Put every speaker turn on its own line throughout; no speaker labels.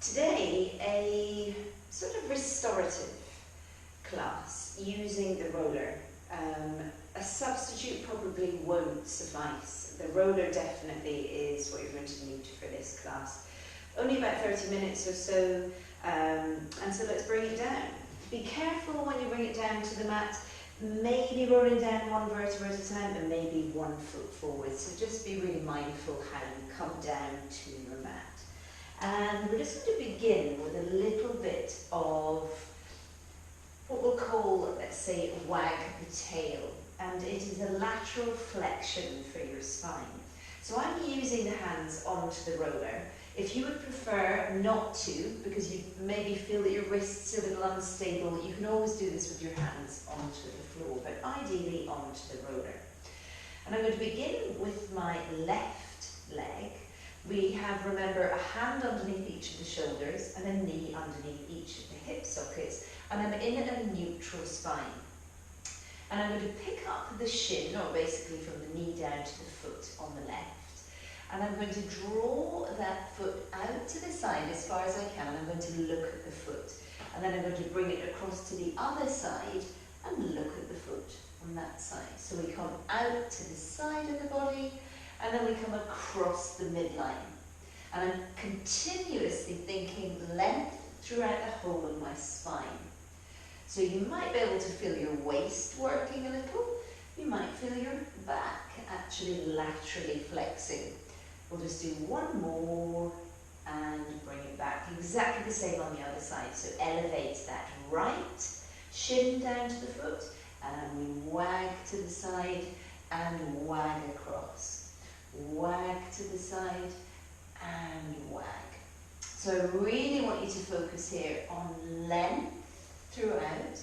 Today, a sort of restorative class using the roller. A substitute probably won't suffice. The roller definitely is what you're going to need for this class. Only about 30 minutes or so, and so let's bring it down. Be careful when you bring it down to the mat, maybe rolling down one vertebra at a time and maybe 1 foot forward. So just be really mindful how you come down to your mat. And we're just going to begin with a little bit of what we'll call, let's say, wag the tail. And it is a lateral flexion for your spine. So I'm using the hands onto the roller. If you would prefer not to, because you maybe feel that your wrists are a little unstable, you can always do this with your hands onto the floor, but ideally onto the roller. And I'm going to begin with my left leg. We have, remember, a hand underneath each of the shoulders and a knee underneath each of the hip sockets, and I'm in a neutral spine. And I'm going to pick up the shin, or basically from the knee down to the foot on the left. And I'm going to draw that foot out to the side as far as I can, and I'm going to look at the foot. And then I'm going to bring it across to the other side and look at the foot on that side. So we come out to the side of the body, and then we come across the midline. And I'm continuously thinking length throughout the whole of my spine. So you might be able to feel your waist working a little. You might feel your back actually laterally flexing. We'll just do one more and bring it back. Exactly the same on the other side. So elevate that right shin down to the foot, and we wag to the side and wag across. Wag to the side and wag. So I really want you to focus here on length throughout,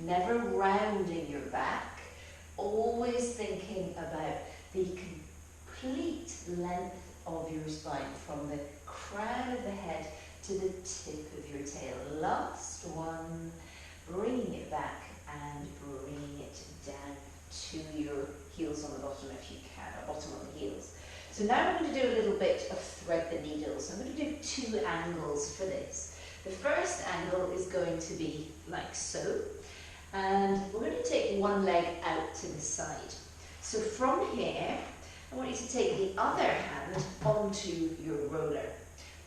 never rounding your back, always thinking about the complete length of your spine from the crown of the head to the tip of your tail. Last one, bringing it back and bringing it down to your heels on the bottom if you can, or bottom on the heels. So now I'm going to do a little bit of thread the needle. So I'm going to do 2 angles for this. The first angle is going to be like so, and we're going to take one leg out to the side. So from here, I want you to take the other hand onto your roller.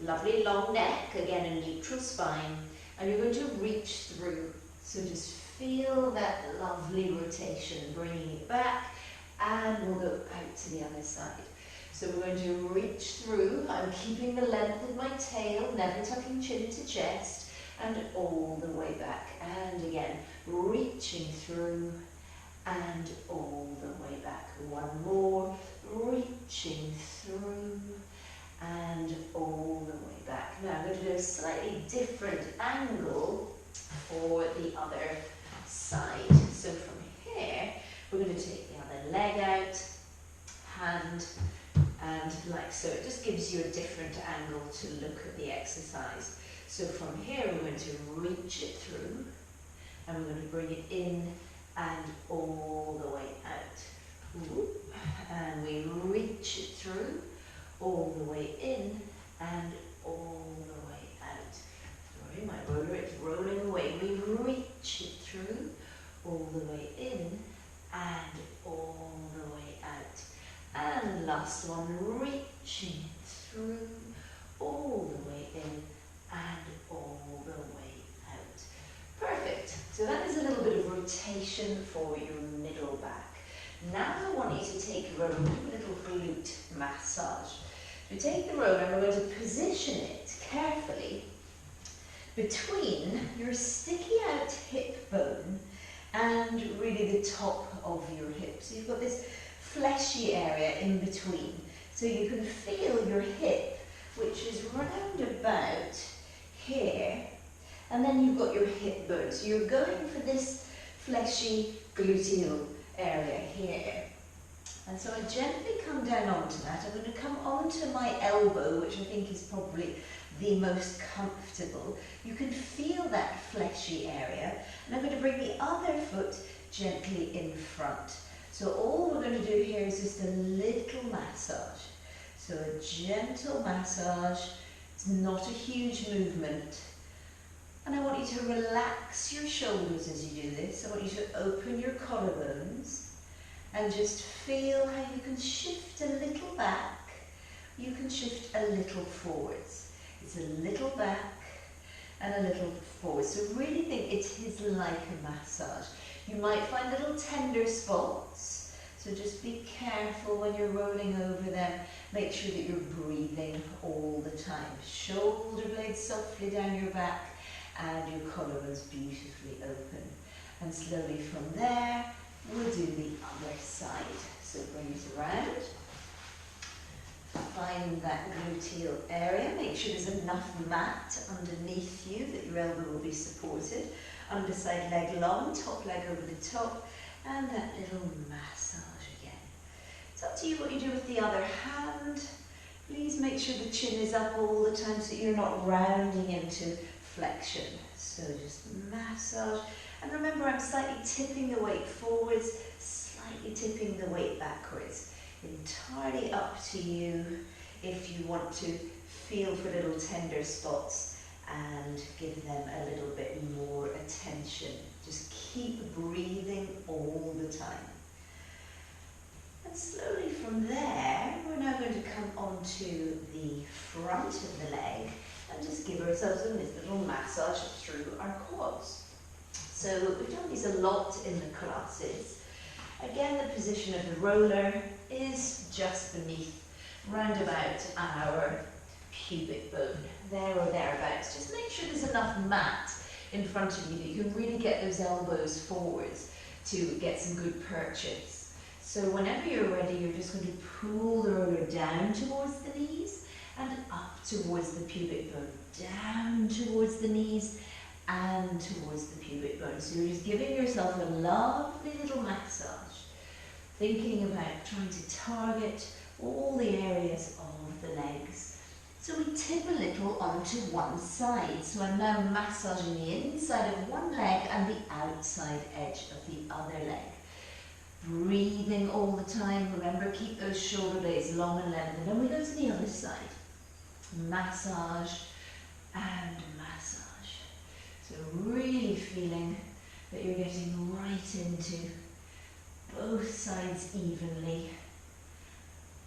Lovely long neck, again a neutral spine, and you're going to reach through. So just feel that lovely rotation, bringing it back, and we'll go out to the other side. So we're going to reach through. I'm keeping the length of my tail, never tucking chin to chest, and all the way back. And again, reaching through and all the way back. One more, reaching through and all the way back. Now I'm going to do a slightly different angle for the other side. So from here, we're going to take the other leg out, hand, and like so. It just gives you a different angle to look at the exercise. So from here we're going to reach it through, and we're going to bring it in and all the way out. Whoop. And we reach it through, all the way in and all the way out. Sorry, my roller is rolling away. We reach it through, all the way in and all the way out. And last one, reaching it through, all the way in and all the way out. Perfect. So that is a little bit of rotation for your middle back. Now I want you to take your roller, do a little glute massage. So take the roller and we're going to position it carefully between your sticky out hip bone and really the top of your hip. So you've got this fleshy area in between. So you can feel your hip, which is round about here, and then you've got your hip bone. So you're going for this fleshy gluteal area here. And so I gently come down onto that. I'm going to come onto my elbow, which I think is probably the most comfortable. You can feel that fleshy area. And I'm going to bring the other foot gently in front. So all we're going to do here is just a little massage. So a gentle massage It's not a huge movement. And I want you to relax your shoulders as you do this. I want you to open your collarbones and just feel how you can shift a little back. You can shift a little forwards. It's a little back and a little forward. So really think it is like a massage. You might find little tender spots. So just be careful when you're rolling over them. Make sure that you're breathing all the time. Shoulder blades softly down your back and your collarbones beautifully open. And slowly from there, we'll do the other side. So bring it around. Find that gluteal area. Make sure there's enough mat underneath you that your elbow will be supported. Underside leg long, top leg over the top, and that little massage again. It's up to you what you do with the other hand. Please make sure the chin is up all the time so you're not rounding into flexion. So just massage. And remember, I'm slightly tipping the weight forwards, slightly tipping the weight backwards. Entirely up to you if you want to feel for little tender spots and give them a little bit more attention. Just keep breathing all the time. And slowly from there, we're now going to come onto the front of the leg and just give ourselves a little massage through our quads. So we've done these a lot in the classes. Again, the position of the roller is just beneath, round about our pubic bone, there or thereabouts. Just make sure there's enough mat in front of you that you can really get those elbows forwards to get some good purchase. So whenever you're ready, you're just going to pull the roller down towards the knees and up towards the pubic bone, down towards the knees and towards the pubic bone. So you're just giving yourself a lovely little massage, thinking about trying to target all the areas of the legs. So we tip a little onto one side. So I'm now massaging the inside of one leg and the outside edge of the other leg. Breathing all the time. Remember, keep those shoulder blades long and level. And then we go to the other side. Massage and massage. So really feeling that you're getting right into both sides evenly.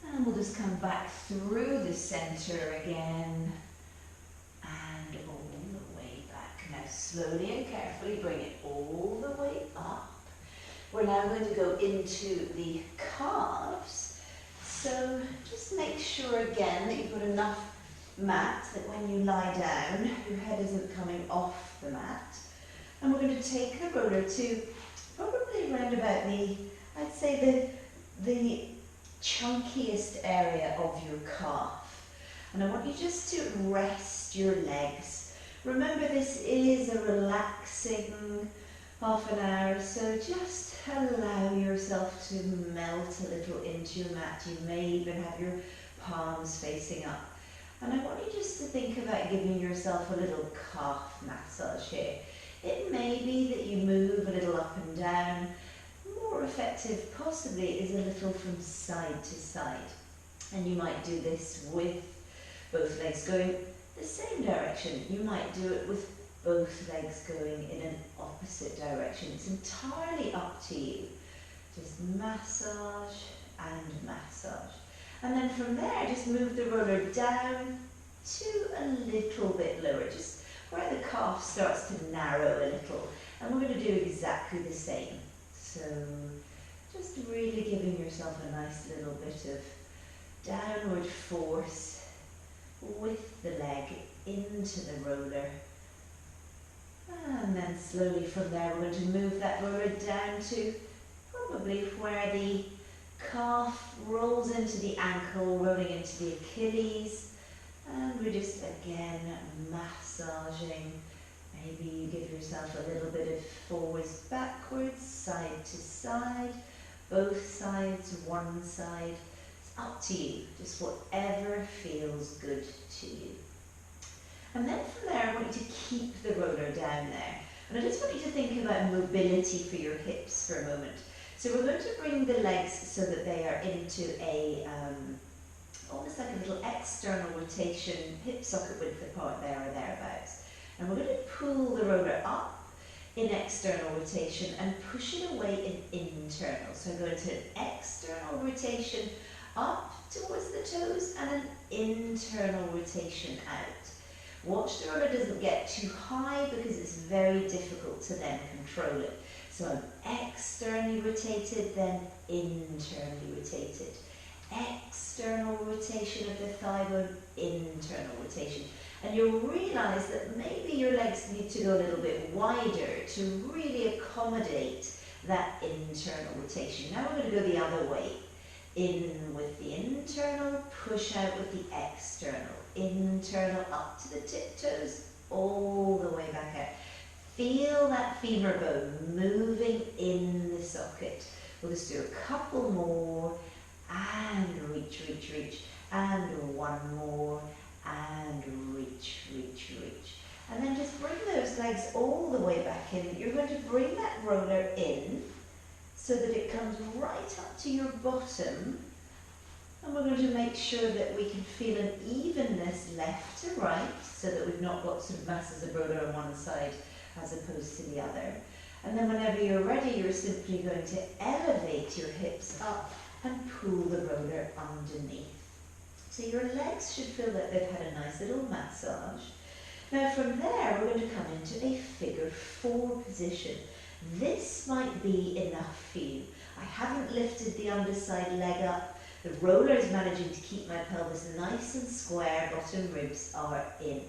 And we'll just come back through the center again and all the way back. Now slowly and carefully bring it all the way up. We're now going to go into the calves. So just make sure again that you've got enough mat that when you lie down, your head isn't coming off the mat. And we're going to take the roller to probably around about I'd say the chunkiest area of your calf. And I want you just to rest your legs. Remember, this is a relaxing half an hour, so just allow yourself to melt a little into your mat. You may even have your palms facing up. And I want you just to think about giving yourself a little calf massage here. It may be that you move a little up and down. More effective possibly is a little from side to side. And you might do this with both legs going the same direction. You might do it with both legs going in an opposite direction. It's entirely up to you. Just massage and massage. And then from there, just move the roller down to a little bit lower, just where the calf starts to narrow a little. And we're going to do exactly the same. So just really giving yourself a nice little bit of downward force with the leg into the roller. And then slowly from there, we're going to move that roller down to probably where the calf rolls into the ankle, rolling into the Achilles. And we're just again massaging. Maybe you give yourself a little bit of forwards, backwards, side to side, both sides, one side. It's up to you, just whatever feels good to you. And then from there, I want you to keep the roller down there. And I just want you to think about mobility for your hips for a moment. So we're going to bring the legs so that they are into a
almost like a little external rotation, hip socket width apart there or thereabouts. And we're going to pull the roller up in external rotation and push it away in internal. So go into an external rotation up towards the toes and an internal rotation out. Watch the roller doesn't get too high because it's very difficult to then control it. So I'm externally rotated, then internally rotated. External rotation of the thigh bone, internal rotation. And you'll realise that maybe your legs need to go a little bit wider to really accommodate that internal rotation. Now we're going to go the other way. In with the internal, push out with the external. Internal up to the tiptoes, all the way back out. Feel that femur bone moving in the socket. We'll just do a couple more, and reach, reach, reach, and one more, and reach, reach, reach. And then just bring those legs all the way back in. You're going to bring that roller in so that it comes right up to your bottom. And we're going to make sure that we can feel an evenness left to right so that we've not got some masses of roller on one side as opposed to the other. And then whenever you're ready, you're simply going to elevate your hips up and pull the roller underneath. So your legs should feel that they've had a nice little massage. Now from there, we're going to come into a figure 4 position. This might be enough for you. I haven't lifted the underside leg up. The roller is managing to keep my pelvis nice and square, bottom ribs are in.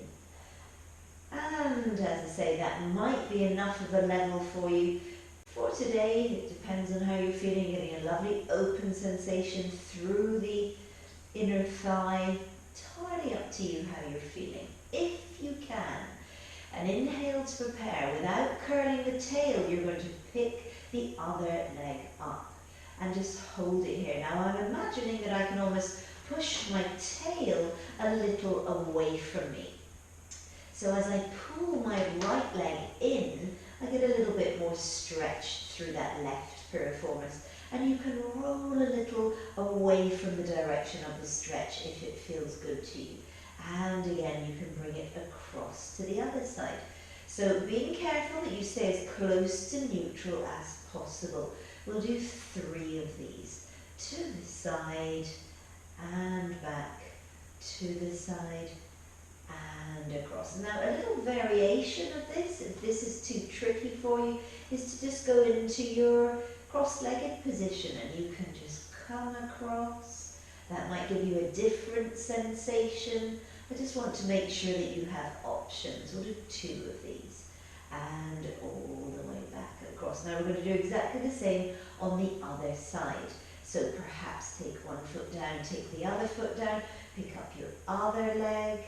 And as I say, that might be enough of a level for you. For today, it depends on how you're feeling. You're getting a lovely open sensation through the inner thigh. Entirely up to you how you're feeling. If you can, an inhale to prepare. Without curling the tail, you're going to pick the other leg up and just hold it here. Now I'm imagining that I can almost push my tail a little away from me. So as I pull my right leg in, I get a little bit more stretched through that left piriformis. And you can roll a little away from the direction of the stretch if it feels good to you. And again, you can bring it across to the other side. So being careful that you stay as close to neutral as possible. We'll do 3 of these. To the side and back, to the side and across. Now a little variation of this, if this is too tricky for you, is to just go into your cross-legged position and you can just come across. That might give you a different sensation. I just want to make sure that you have options. We'll do 2 of these and all the way back across. Now we're going to do exactly the same on the other side. So perhaps take one foot down, take the other foot down, pick up your other leg,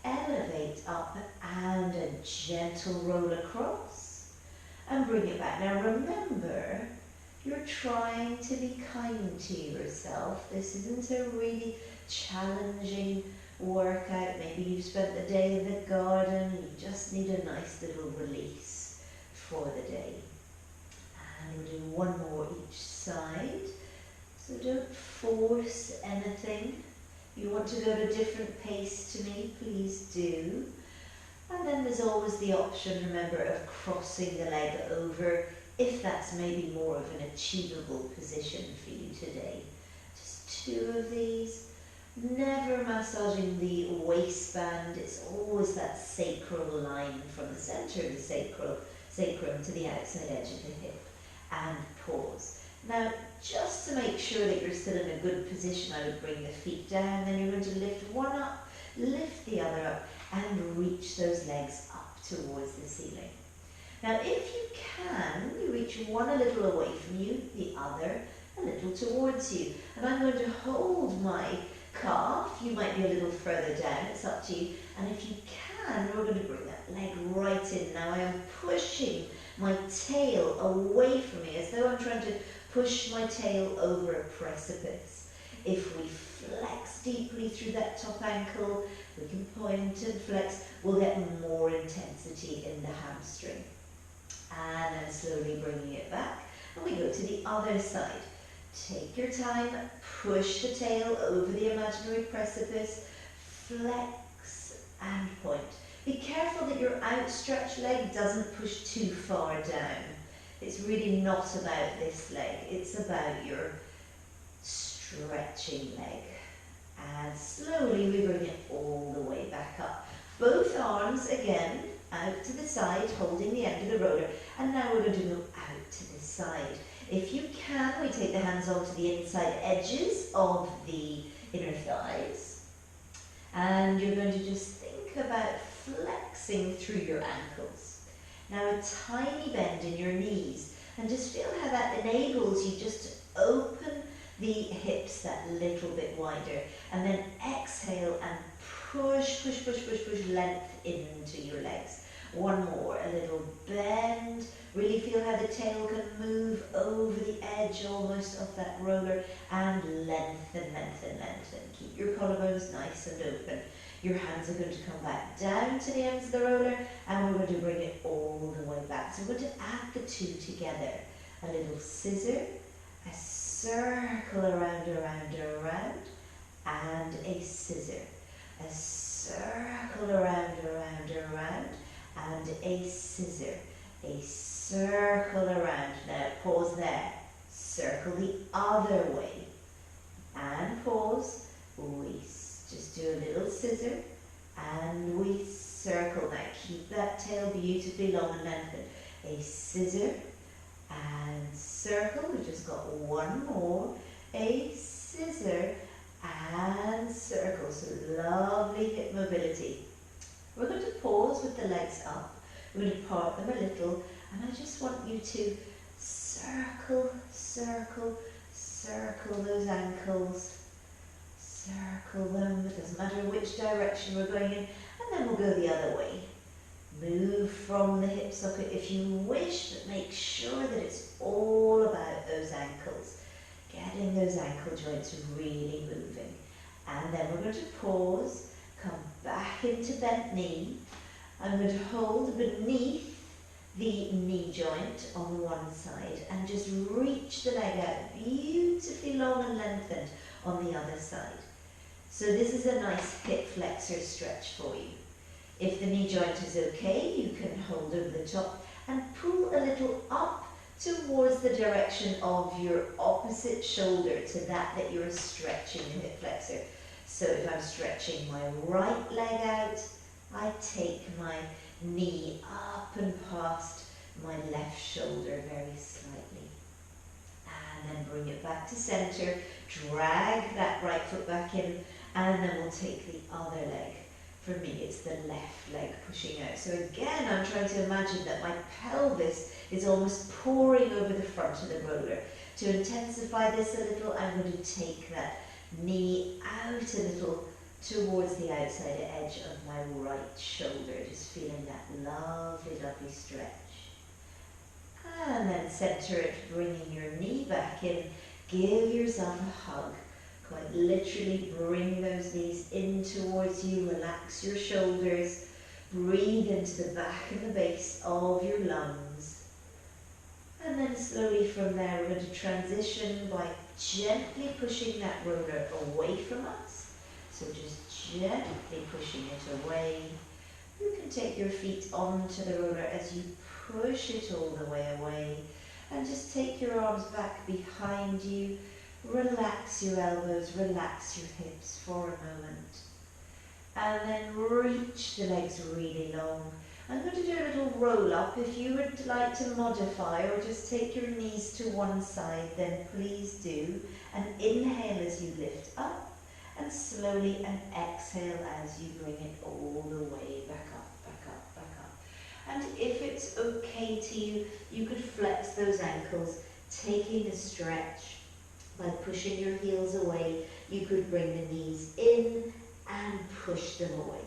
elevate up and a gentle roll across and bring it back. Now remember, you're trying to be kind to yourself. This isn't a really challenging workout. Maybe you've spent the day in the garden and you just need a nice little release for the day. And we'll do 1 more each side. So don't force anything. You want to go at a different pace to me, please do. And then there's always the option, remember, of crossing the leg over if that's maybe more of an achievable position for you today. Just 2 of these. Never massaging the waistband. It's always that sacral line from the center of the sacrum to the outside edge of the hip. And pause. Now, just to make sure that you're still in a good position, I would bring the feet down, then you're going to lift one up, lift the other up, and reach those legs up towards the ceiling. Now, if you can, you reach one a little away from you, the other a little towards you. And I'm going to hold my calf. You might be a little further down, it's up to you. And if you can, we're going to bring that leg right in. Now I am pushing my tail away from me as though I'm trying to push my tail over a precipice. If we flex deeply through that top ankle, we can point and flex, we'll get more intensity in the hamstring. And then slowly bringing it back, and we go to the other side. Take your time, push the tail over the imaginary precipice, flex and point. Be careful that your outstretched leg doesn't push too far down. It's really not about this leg, it's about your stretching leg. And slowly we bring it all the way back up. Both arms again out to the side, holding the end of the roller. And now we're going to go out to the side. If you can, we take the hands onto the inside edges of the inner thighs. And you're going to just think about flexing through your ankles. Now a tiny bend in your knees. And just feel how that enables you just to open the hips that little bit wider. And then exhale and push, push, push, push, push length into your legs. One more, a little bend. Really feel how the tail can move over the edge almost of that roller, and lengthen, lengthen, lengthen. Keep your collarbones nice and open. Your hands are going to come back down to the ends of the roller, and we're going to bring it all the way back. So we're going to add the two together. A little scissor, a circle around, around, around, and a scissor. A circle around, around, around, and a scissor. A circle around. Now pause there. Circle the other way. And pause. We just do a little scissor. And we circle. Now keep that tail beautifully long and lengthened. A scissor and circle. We've just got one more. A scissor and circle. So lovely hip mobility. We're going to pause with the legs up. We're going to part them a little, and I just want you to circle, circle, circle those ankles. Circle them. It doesn't matter which direction we're going in, and then we'll go the other way. Move from the hip socket if you wish, but make sure that it's all about those ankles. Getting those ankle joints really moving. And then we're going to pause. Come back into bent knee. I'm going to hold beneath the knee joint on one side and just reach the leg out beautifully long and lengthened on the other side. So this is a nice hip flexor stretch for you. If the knee joint is okay, you can hold over the top and pull a little up towards the direction of your opposite shoulder to that you're stretching the hip flexor. So if I'm stretching my right leg out, I take my knee up and past my left shoulder very slightly. And then bring it back to center, drag that right foot back in, and then we'll take the other leg. For me, it's the left leg pushing out. So again, I'm trying to imagine that my pelvis is almost pouring over the front of the roller. To intensify this a little, I'm going to take that knee out a little towards the outside edge of my right shoulder, just feeling that lovely, lovely stretch. And then center it, bringing your knee back in. Give yourself a hug. Quite literally bring those knees in towards you. Relax your shoulders. Breathe into the back and the base of your lungs. And then slowly from there, we're going to transition by gently pushing that roller away from us. So just gently pushing it away. You can take your feet onto the roller as you push it all the way away. And just take your arms back behind you. Relax your elbows, relax your hips for a moment. And then reach the legs really long. I'm going to do a little roll up. If you would like to modify or just take your knees to one side, then please do. And inhale as you lift up, and slowly and exhale as you bring it all the way back up, back up, back up. And if it's okay to you, you could flex those ankles, taking a stretch by pushing your heels away. You could bring the knees in and push them away.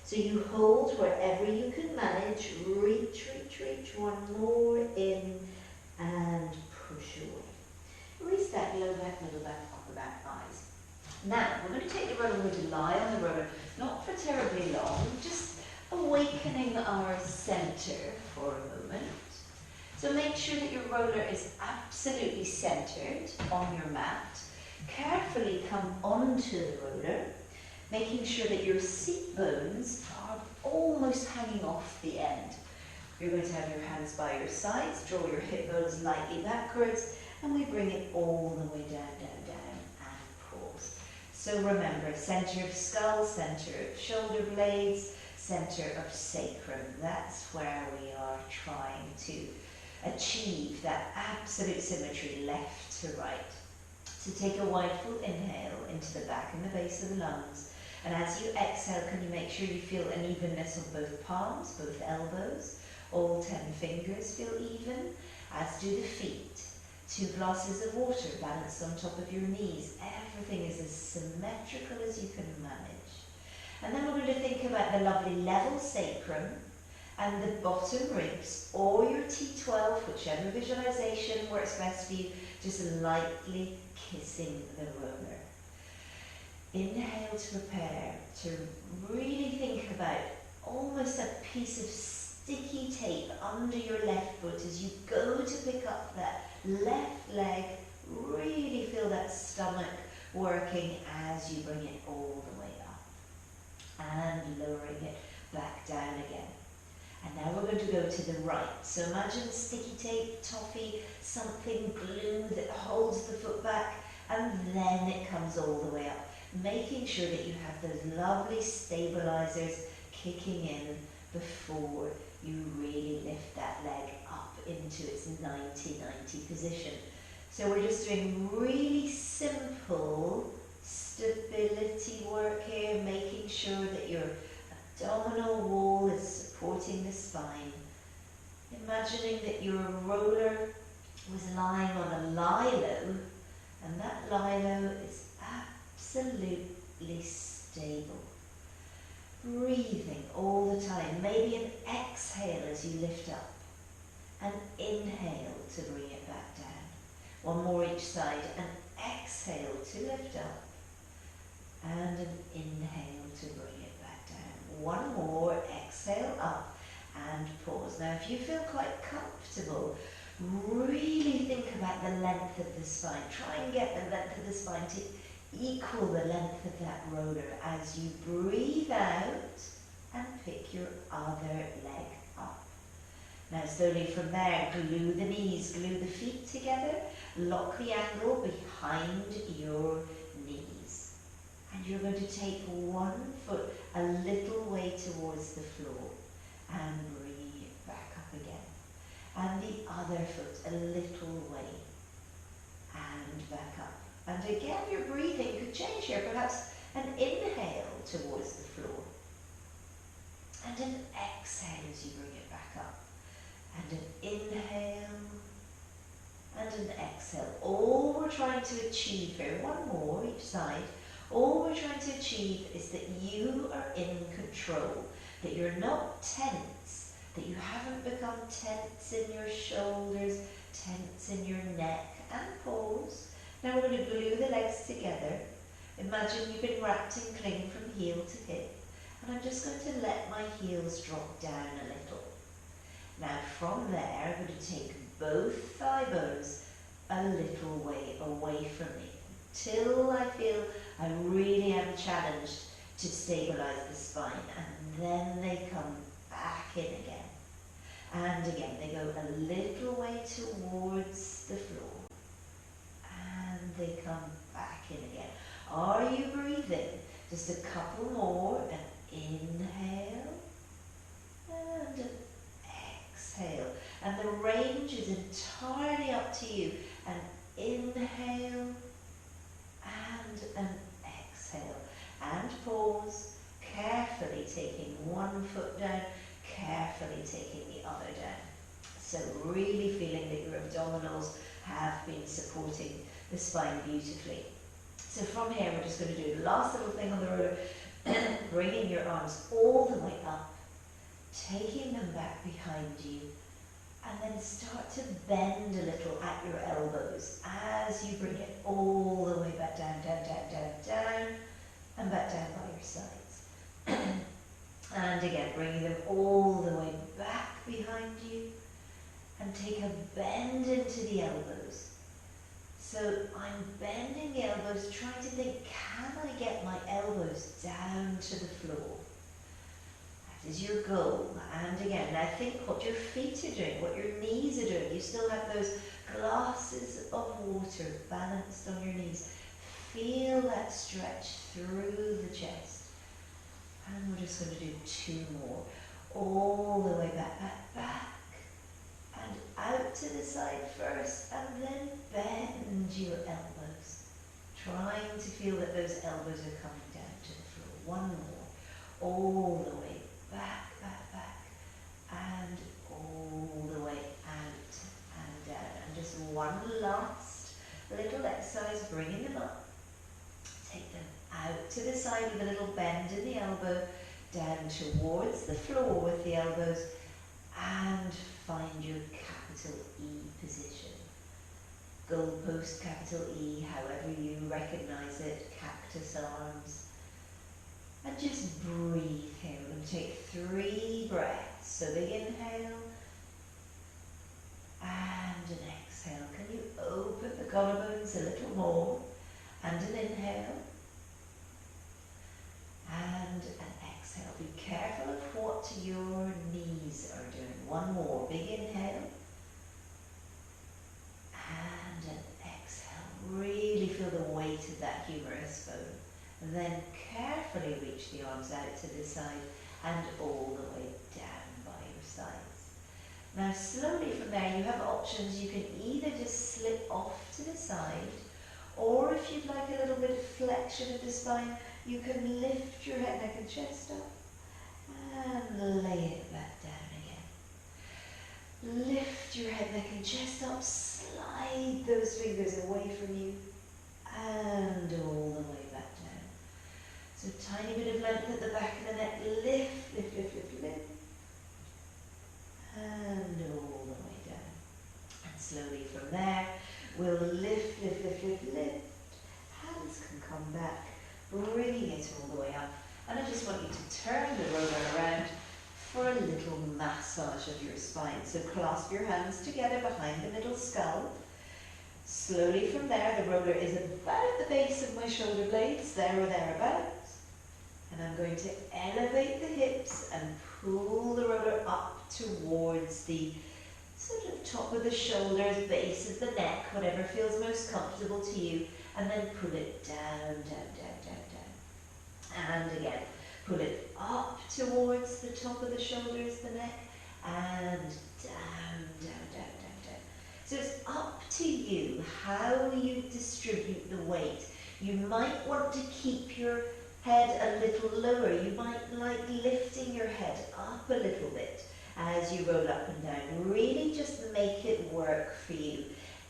So you hold wherever you can manage. Reach, reach, reach. One more in and push away. Release that low back, middle back, upper back, thighs. Now, we're going to take the roller, we're going to lie on the roller, not for terribly long, just awakening our center for a moment. So make sure that your roller is absolutely centered on your mat. Carefully come onto the roller, making sure that your seat bones are almost hanging off the end. You're going to have your hands by your sides, draw your hip bones lightly backwards, and we bring it all the way down, down, down, and pause. So remember, center of skull, center of shoulder blades, center of sacrum. That's where we are trying to achieve that absolute symmetry left to right. So take a wide full inhale into the back and the base of the lungs. And as you exhale, can you make sure you feel an evenness of both palms, both elbows, all 10 fingers feel even, as do the feet. 2 glasses of water balanced on top of your knees. Everything is as symmetrical as you can manage. And then we're going to think about the lovely level sacrum and the bottom ribs, or your T12, whichever visualization works best for you, just lightly kissing the roller. Inhale to prepare to really think about almost a piece of sticky tape under your left foot as you go to pick up that left leg. Really feel that stomach working as you bring it all the way up and lowering it back down again. And now we're going to go to the right. So imagine sticky tape, toffee, something, glue that holds the foot back, and then it comes all the way up, making sure that you have those lovely stabilizers kicking in before you really lift that leg up into its 90-90 position. So we're just doing really simple stability work here, making sure that your abdominal wall is supporting the spine. Imagining that your roller was lying on a lilo, and that lilo is absolutely stable. Breathing all the time. Maybe an exhale as you lift up. An inhale to bring it back down. One more each side. An exhale to lift up. And an inhale to bring it back down. One more. Exhale up and pause. Now if you feel quite comfortable, really think about the length of the spine. Try and get the length of the spine to equal the length of that roller as you breathe out and pick your other leg up. Now slowly from there, glue the knees, glue the feet together, lock the angle behind your knees. And you're going to take one foot a little way towards the floor and bring it back up again. And the other foot a little way and back up. And again, your breathing could change here. Perhaps an inhale towards the floor. And an exhale as you bring it back up. And an inhale. And an exhale. All we're trying to achieve here, one more each side. All we're trying to achieve is that you are in control. That you're not tense. That you haven't become tense in your shoulders, tense in your neck. And pause. Now we're going to glue the legs together. Imagine you've been wrapped in cling from heel to hip. And I'm just going to let my heels drop down a little. Now from there, I'm going to take both thigh bones a little way away from me. Till I feel I really am challenged to stabilize the spine. And then they come back in again. And again, they go a little way towards the floor. And they come back in again. Are you breathing? Just a couple more. An inhale and an exhale. And the range is entirely up to you. An inhale and an exhale. And pause, carefully taking one foot down, carefully taking the other down. So really feeling that your abdominals have been supporting the spine beautifully. So from here we're just going to do the last little thing on the roller, bringing your arms all the way up, taking them back behind you, and then start to bend a little at your elbows as you bring it all the way back down, down, down, down, down, and back down by your sides. And again, bringing them all the way back behind you, and and take a bend into the elbows. So I'm bending the elbows, trying to think, can I get my elbows down to the floor? That is your goal. And again, now think what your feet are doing, what your knees are doing. You still have those glasses of water balanced on your knees. Feel that stretch through the chest. And we're just going to do 2 more. All the way back, back, back. And out to the side first, and then bend your elbows. Trying to feel that those elbows are coming down to the floor. 1 more. All the way back, back, back. And all the way out and down. And just one last little exercise, bringing them up. Take them out to the side with a little bend in the elbow, down towards the floor with the elbows, and find your capital E position. Goalpost, capital E, however you recognize it, cactus arms. And just breathe here. We're going to take 3 breaths. So big inhale and an exhale. Can you open the collarbones a little more? And an inhale and an exhale. Be careful of what your knees are doing. 1 more. Big inhale and an exhale. Really feel the weight of that humerus bone. And then carefully reach the arms out to the side and all the way down by your sides. Now slowly from there you have options. You can either just slip off to the side, or if you'd like a little bit of flexion of the spine, you can lift your head, neck and chest up and lay it back down again. Lift your head, neck and chest up, slide those fingers away from you and all the way back down. So tiny bit of length at the back of the neck, lift, lift, lift, lift, lift and all the way down. And slowly from there, we'll lift, lift, lift, lift, lift. Hands can come back, bringing it all the way up. And I just want you to turn the roller around for a little massage of your spine. So clasp your hands together behind the middle skull. Slowly from there, the roller is about the base of my shoulder blades, there or thereabouts. And I'm going to elevate the hips and pull the roller up towards the sort of top of the shoulders, base of the neck, whatever feels most comfortable to you, and then pull it down, down, down, down, down. And again, pull it up towards the top of the shoulders, the neck, and down, down, down, down, down. So it's up to you how you distribute the weight. You might want to keep your head a little lower. You might like lifting your head up a little bit as you roll up and down. Really just make it work for you.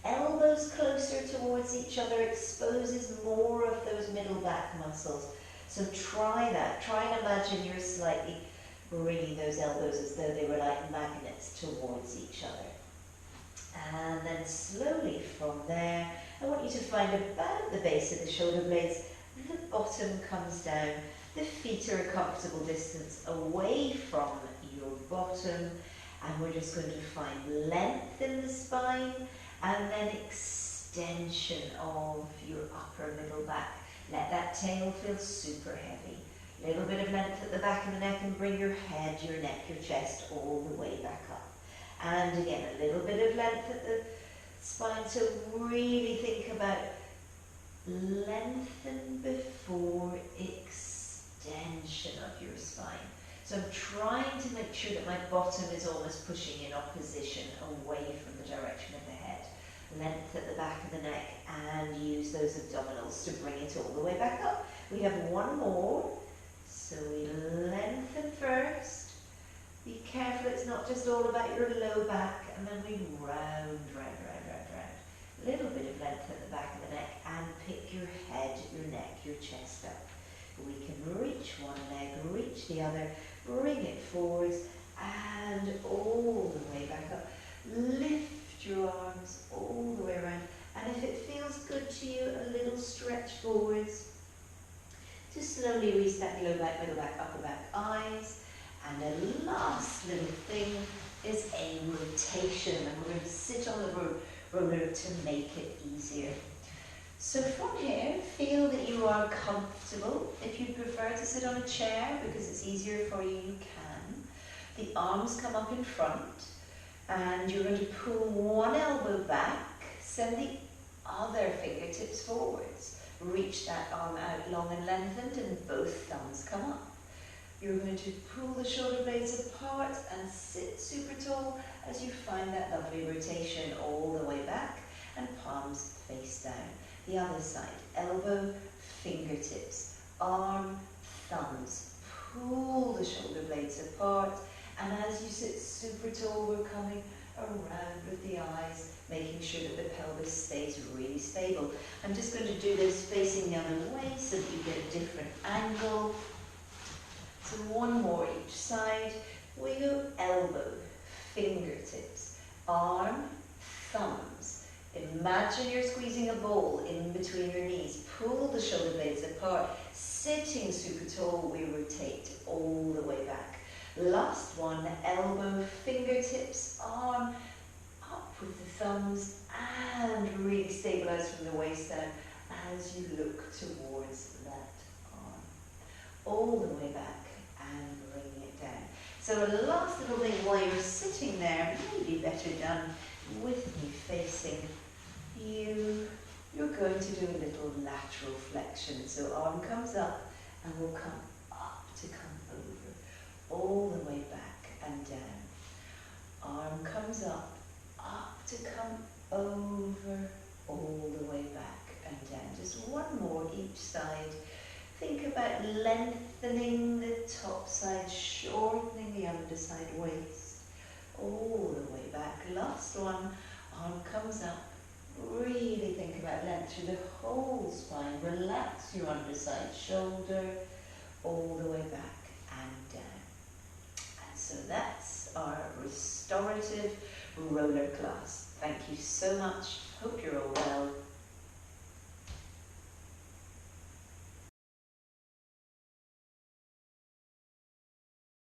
Elbows closer towards each other exposes more of those middle back muscles. So try that. Try and imagine you're slightly bringing those elbows as though they were like magnets towards each other. And then slowly from there, I want you to find about the base of the shoulder blades, the bottom comes down, the feet are a comfortable distance away from your bottom, and we're just going to find length in the spine and then extension of your upper middle back. Let that tail feel super heavy. A little bit of length at the back of the neck and bring your head, your neck, your chest all the way back up. And again, a little bit of length at the spine. So really think about lengthen before extension of your spine. So I'm trying to make sure that my bottom is almost pushing in opposition away from the direction of the head. Length at the back of the neck and use those abdominals to bring it all the way back up. We have 1 more. So we lengthen first. Be careful it's not just all about your low back, and then we round, round, round, round, round. A little bit of length at the back of the neck and pick your head, your neck, your chest up. We can reach one leg, reach the other, bring it forwards and all the way back up. Lift your arms all the way around, and if it feels good to you, a little stretch forwards. Just slowly reach that low back, middle back, upper back, eyes. And a last little thing is a rotation, and we're going to sit on the roller to make it easier. So from here, feel that you are comfortable. If you prefer to sit on a chair because it's easier for you, you can. The arms come up in front, and you're going to pull one elbow back, send the other fingertips forwards. Reach that arm out long and lengthened, and both thumbs come up. You're going to pull the shoulder blades apart and sit super tall as you find that lovely rotation all the way back, and palms face down. The other side, elbow, fingertips, arm, thumbs. Pull the shoulder blades apart, and as you sit super tall, we're coming around with the eyes, making sure that the pelvis stays really stable. I'm just going to do this facing the other way so that you get a different angle. So one more each side. We go elbow, fingertips, arm, thumbs. Imagine you're squeezing a bowl in between your knees. Pull the shoulder blades apart. Sitting super tall, we rotate all the way back. Last one, elbow, fingertips, arm, up with the thumbs, and really stabilize from the waist down as you look towards that arm. All the way back and bring it down. So a last little thing while you're sitting there, maybe better done with me facing you. You're going to do a little lateral flexion. So arm comes up and will come up to come over, all the way back and down. Arm comes up to come over, all the way back and down. Just one more each side. Think about lengthening the top side, shortening the underside waist, all the way back. Last one, arm comes up. Really think about length through the whole spine. Relax your underside shoulder, all the way back and down. And so that's our restorative roller class. Thank you so much. Hope you're all well.